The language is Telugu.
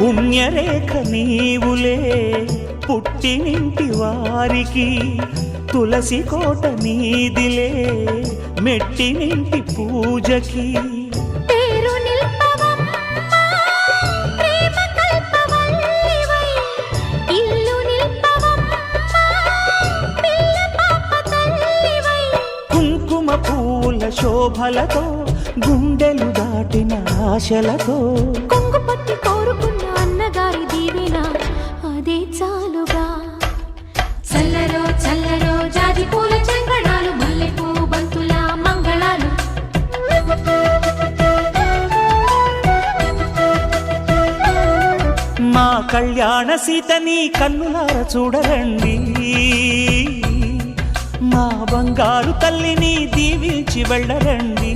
పుణ్యరేఖ నీవులే పుట్టినింటి వారికి, తులసి కోట నీదిలే మెట్టినింటి పూజకి. కుంకుమ పూల శోభలతో గుండెలు దాటిన ఆశలతో కొంగు పట్టి కోరుకున్న అన్నగారి దీవెన అదే చాలుగా. చల్లరో చల్లరో జాజి పూల చంగడాలు, మల్లెపూ బంతుల మంగళాలు. మా కళ్యాణ సీతని కన్నులార చూడరండి, మా బంగారు తల్లిని దీవించి వెళ్ళరండి.